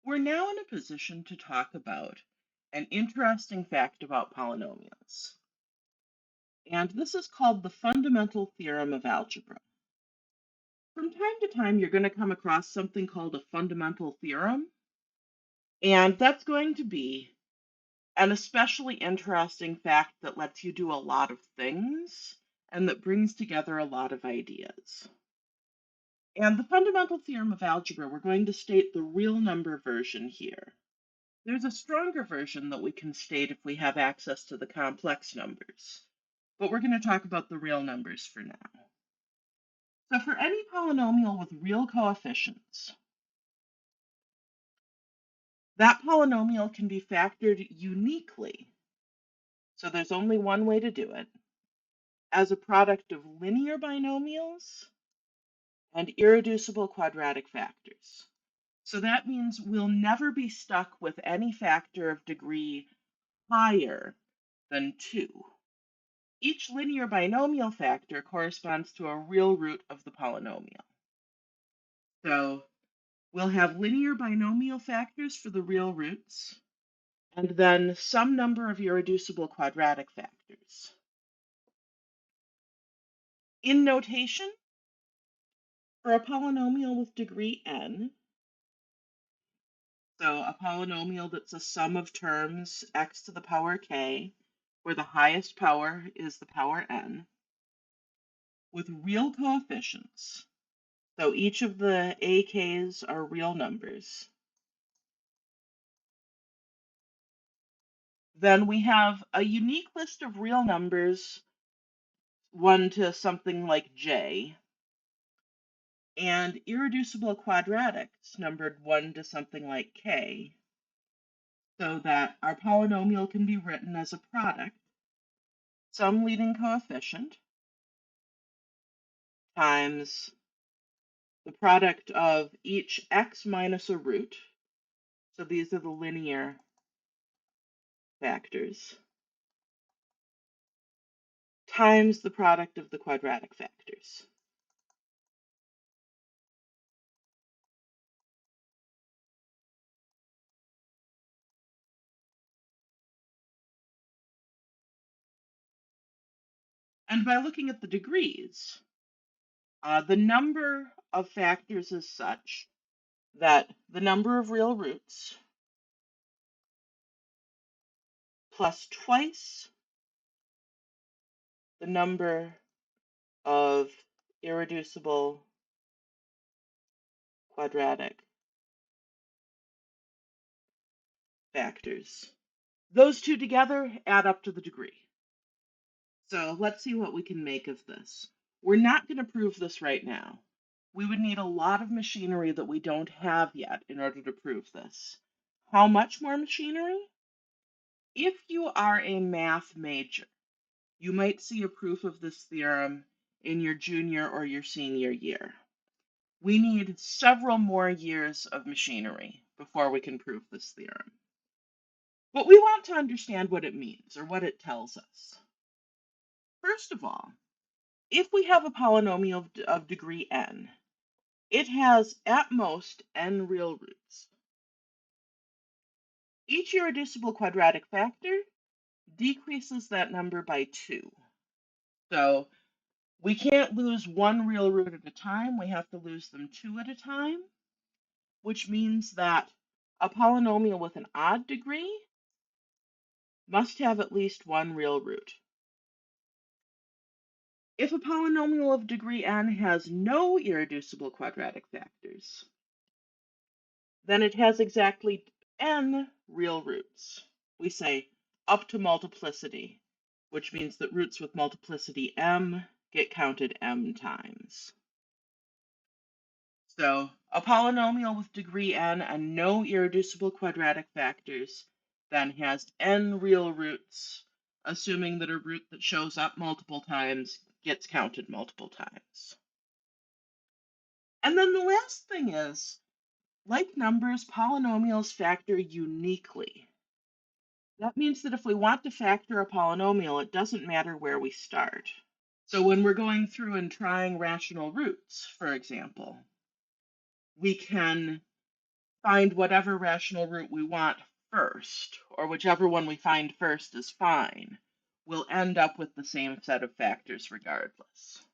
We're now in a position to talk about an interesting fact about polynomials. And this is called the fundamental theorem of algebra. From time to time, you're going to come across something called a fundamental theorem. And that's going to be an especially interesting fact that lets you do a lot of things and that brings together a lot of ideas. And the fundamental theorem of algebra, we're going to state the real number version here. There's a stronger version that we can state if we have access to the complex numbers, but we're going to talk about the real numbers for now. So for any polynomial with real coefficients, that polynomial can be factored uniquely, so there's only one way to do it, as a product of linear binomials and irreducible quadratic factors. So that means we'll never be stuck with any factor of degree higher than 2. Each linear binomial factor corresponds to a real root of the polynomial. So we'll have linear binomial factors for the real roots, and then some number of irreducible quadratic factors. In notation, for a polynomial with degree n, so a polynomial that's a sum of terms x to the power k, where the highest power is the power n, with real coefficients, so each of the AKs are real numbers, then we have a unique list of real numbers, 1 to something like j, and irreducible quadratics numbered 1 to something like k, so that our polynomial can be written as a product, some leading coefficient, times the product of each x minus a root, so these are the linear factors, times the product of the quadratic factors. And by looking at the degrees, the number of factors is such that the number of real roots plus twice the number of irreducible quadratic factors. Those two together add up to the degree. So let's see what we can make of this. We're not going to prove this right now. We would need a lot of machinery that we don't have yet in order to prove this. How much more machinery? If you are a math major, you might see a proof of this theorem in your junior or your senior year. We need several more years of machinery before we can prove this theorem. But we want to understand what it means or what it tells us. First of all, if we have a polynomial of degree n, it has at most n real roots. Each irreducible quadratic factor decreases that number by 2. So we can't lose one real root at a time, we have to lose them 2 at a time, which means that a polynomial with an odd degree must have at least one real root. If a polynomial of degree n has no irreducible quadratic factors, then it has exactly n real roots. We say up to multiplicity, which means that roots with multiplicity m get counted m times. So a polynomial with degree n and no irreducible quadratic factors then has n real roots, assuming that a root that shows up multiple times gets counted multiple times. And then the last thing is, like numbers, polynomials factor uniquely. That means that if we want to factor a polynomial, it doesn't matter where we start. So when we're going through and trying rational roots, for example, we can find whatever rational root we want first, or whichever one we find first is fine, we'll end up with the same set of factors regardless.